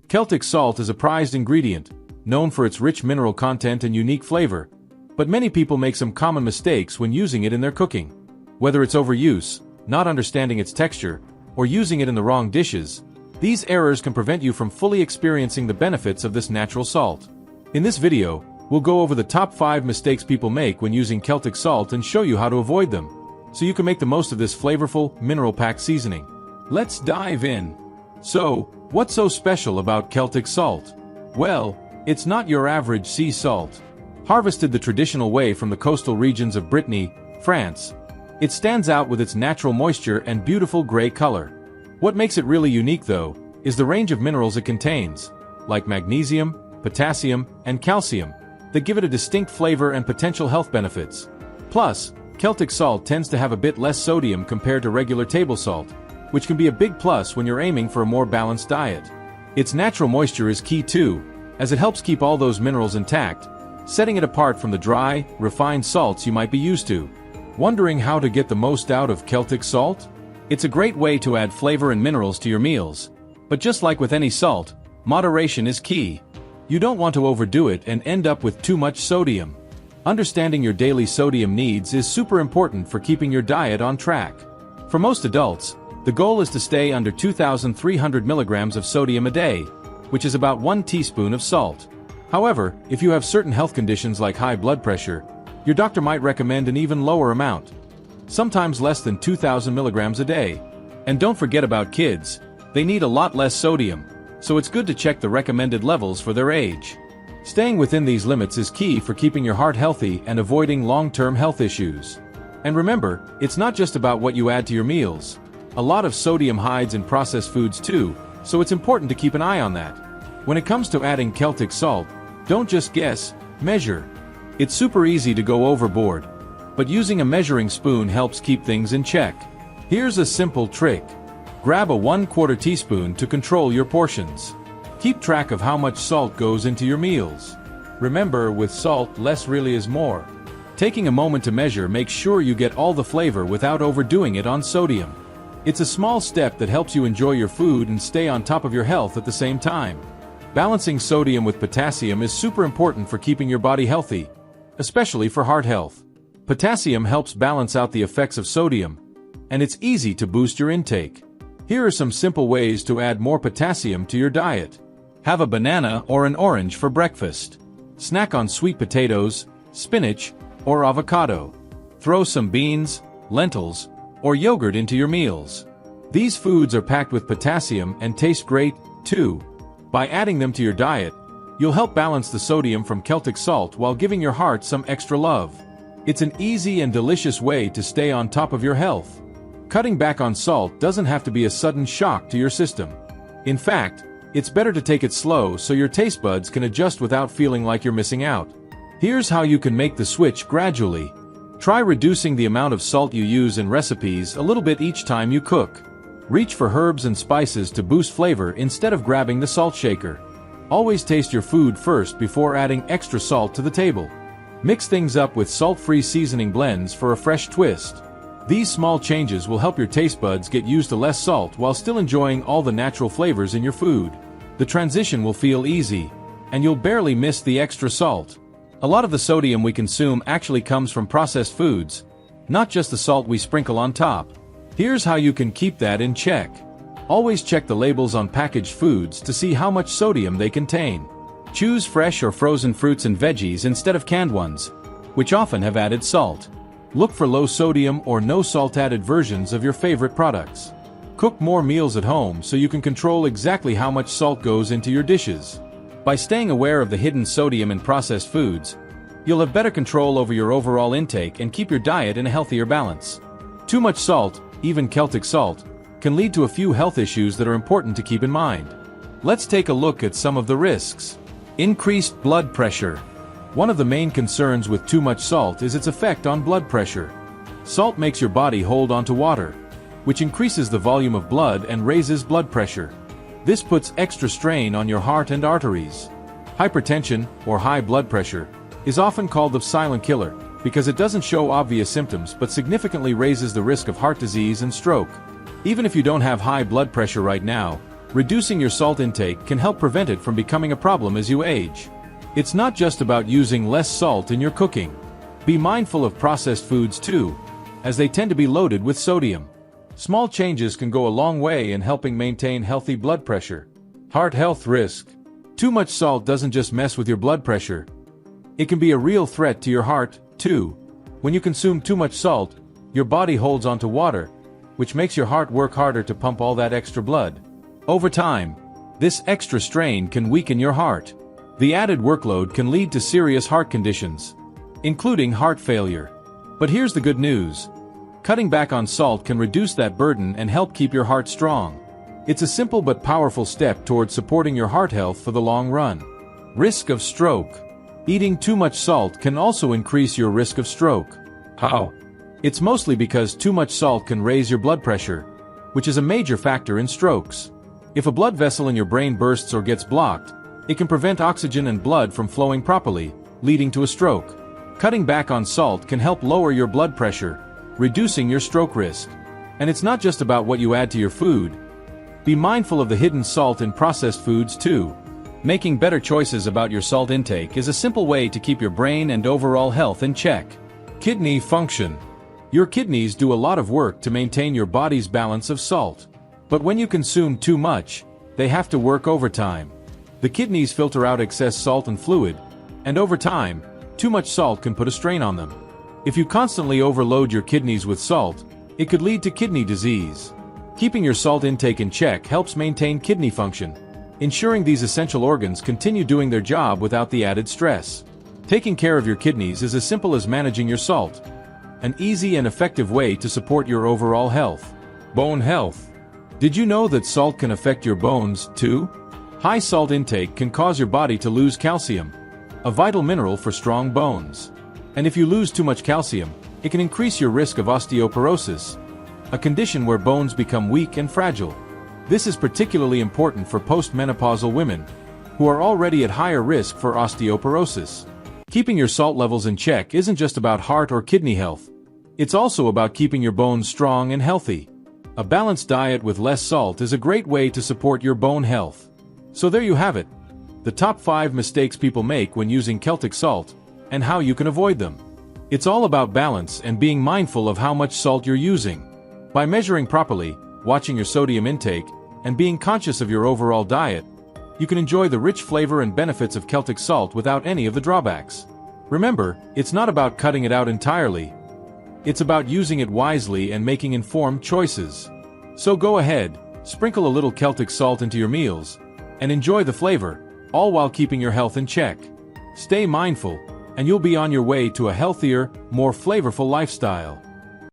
Celtic salt is a prized ingredient, known for its rich mineral content and unique flavor, but many people make some common mistakes when using it in their cooking. Whether it's overuse, not understanding its texture, or using it in the wrong dishes, these errors can prevent you from fully experiencing the benefits of this natural salt. In this video, we'll go over the top 5 mistakes people make when using Celtic salt and show you how to avoid them, so you can make the most of this flavorful, mineral-packed seasoning. Let's dive in. So, what's so special about Celtic salt? Well, it's not your average sea salt. Harvested the traditional way from the coastal regions of Brittany, France, it stands out with its natural moisture and beautiful gray color. What makes it really unique, though, is the range of minerals it contains, like magnesium, potassium, and calcium, that give it a distinct flavor and potential health benefits. Plus, Celtic salt tends to have a bit less sodium compared to regular table salt, which can be a big plus when you're aiming for a more balanced diet. Its natural moisture is key too, as it helps keep all those minerals intact, setting it apart from the dry, refined salts you might be used to. Wondering how to get the most out of Celtic salt? It's a great way to add flavor and minerals to your meals. But just like with any salt, moderation is key. You don't want to overdo it and end up with too much sodium. Understanding your daily sodium needs is super important for keeping your diet on track. For most adults, the goal is to stay under 2,300 milligrams of sodium a day, which is about 1 teaspoon of salt. However, if you have certain health conditions like high blood pressure, your doctor might recommend an even lower amount, sometimes less than 2,000 milligrams a day. And don't forget about kids, they need a lot less sodium, so it's good to check the recommended levels for their age. Staying within these limits is key for keeping your heart healthy and avoiding long-term health issues. And remember, it's not just about what you add to your meals. A lot of sodium hides in processed foods too, so it's important to keep an eye on that. When it comes to adding Celtic salt, don't just guess, measure. It's super easy to go overboard, but using a measuring spoon helps keep things in check. Here's a simple trick. Grab a 1/4 teaspoon to control your portions. Keep track of how much salt goes into your meals. Remember, with salt, less really is more. Taking a moment to measure makes sure you get all the flavor without overdoing it on sodium. It's a small step that helps you enjoy your food and stay on top of your health at the same time. Balancing sodium with potassium is super important for keeping your body healthy, especially for heart health. Potassium helps balance out the effects of sodium, and it's easy to boost your intake. Here are some simple ways to add more potassium to your diet. Have a banana or an orange for breakfast. Snack on sweet potatoes, spinach, or avocado. Throw some beans, lentils, or yogurt into your meals. These foods are packed with potassium and taste great, too. By adding them to your diet, you'll help balance the sodium from Celtic salt while giving your heart some extra love. It's an easy and delicious way to stay on top of your health. Cutting back on salt doesn't have to be a sudden shock to your system. In fact, it's better to take it slow so your taste buds can adjust without feeling like you're missing out. Here's how you can make the switch gradually. Try reducing the amount of salt you use in recipes a little bit each time you cook. Reach for herbs and spices to boost flavor instead of grabbing the salt shaker. Always taste your food first before adding extra salt to the table. Mix things up with salt-free seasoning blends for a fresh twist. These small changes will help your taste buds get used to less salt while still enjoying all the natural flavors in your food. The transition will feel easy, and you'll barely miss the extra salt. A lot of the sodium we consume actually comes from processed foods, not just the salt we sprinkle on top. Here's how you can keep that in check. Always check the labels on packaged foods to see how much sodium they contain. Choose fresh or frozen fruits and veggies instead of canned ones, which often have added salt. Look for low sodium or no salt added versions of your favorite products. Cook more meals at home so you can control exactly how much salt goes into your dishes. By staying aware of the hidden sodium in processed foods, you'll have better control over your overall intake and keep your diet in a healthier balance. Too much salt, even Celtic salt, can lead to a few health issues that are important to keep in mind. Let's take a look at some of the risks. Increased blood pressure. One of the main concerns with too much salt is its effect on blood pressure. Salt makes your body hold onto water, which increases the volume of blood and raises blood pressure. This puts extra strain on your heart and arteries. Hypertension, or high blood pressure, is often called the silent killer because it doesn't show obvious symptoms but significantly raises the risk of heart disease and stroke. Even if you don't have high blood pressure right now, Reducing your salt intake can help prevent it from becoming a problem as you age. It's not just about using less salt in your cooking. Be mindful of processed foods too, as they tend to be loaded with sodium. Small changes can go a long way in helping maintain healthy blood pressure. Heart health risk. Too much salt doesn't just mess with your blood pressure. It can be a real threat to your heart, too. When you consume too much salt, your body holds onto water, which makes your heart work harder to pump all that extra blood. Over time, this extra strain can weaken your heart. The added workload can lead to serious heart conditions, including heart failure. But here's the good news. Cutting back on salt can reduce that burden and help keep your heart strong. It's a simple but powerful step towards supporting your heart health for the long run. Risk of stroke. Eating too much salt can also increase your risk of stroke. How? It's mostly because too much salt can raise your blood pressure, which is a major factor in strokes. If a blood vessel in your brain bursts or gets blocked, it can prevent oxygen and blood from flowing properly, leading to a stroke. Cutting back on salt can help lower your blood pressure, reducing your stroke risk. And it's not just about what you add to your food. Be mindful of the hidden salt in processed foods too. Making better choices about your salt intake is a simple way to keep your brain and overall health in check. Kidney function. Your kidneys do a lot of work to maintain your body's balance of salt. But when you consume too much, they have to work overtime. The kidneys filter out excess salt and fluid, and over time, too much salt can put a strain on them. If you constantly overload your kidneys with salt, it could lead to kidney disease. Keeping your salt intake in check helps maintain kidney function, ensuring these essential organs continue doing their job without the added stress. Taking care of your kidneys is as simple as managing your salt, an easy and effective way to support your overall health. Bone health. Did you know that salt can affect your bones, too? High salt intake can cause your body to lose calcium, a vital mineral for strong bones. And if you lose too much calcium, it can increase your risk of osteoporosis, a condition where bones become weak and fragile. This is particularly important for postmenopausal women, who are already at higher risk for osteoporosis. Keeping your salt levels in check isn't just about heart or kidney health. It's also about keeping your bones strong and healthy. A balanced diet with less salt is a great way to support your bone health. So there you have it. The top 5 mistakes people make when using Celtic salt, and how you can avoid them. It's all about balance and being mindful of how much salt you're using. By measuring properly, watching your sodium intake, and being conscious of your overall diet, you can enjoy the rich flavor and benefits of Celtic salt without any of the drawbacks. Remember, it's not about cutting it out entirely. It's about using it wisely and making informed choices. So go ahead, sprinkle a little Celtic salt into your meals, and enjoy the flavor, all while keeping your health in check. Stay mindful, and you'll be on your way to a healthier, more flavorful lifestyle.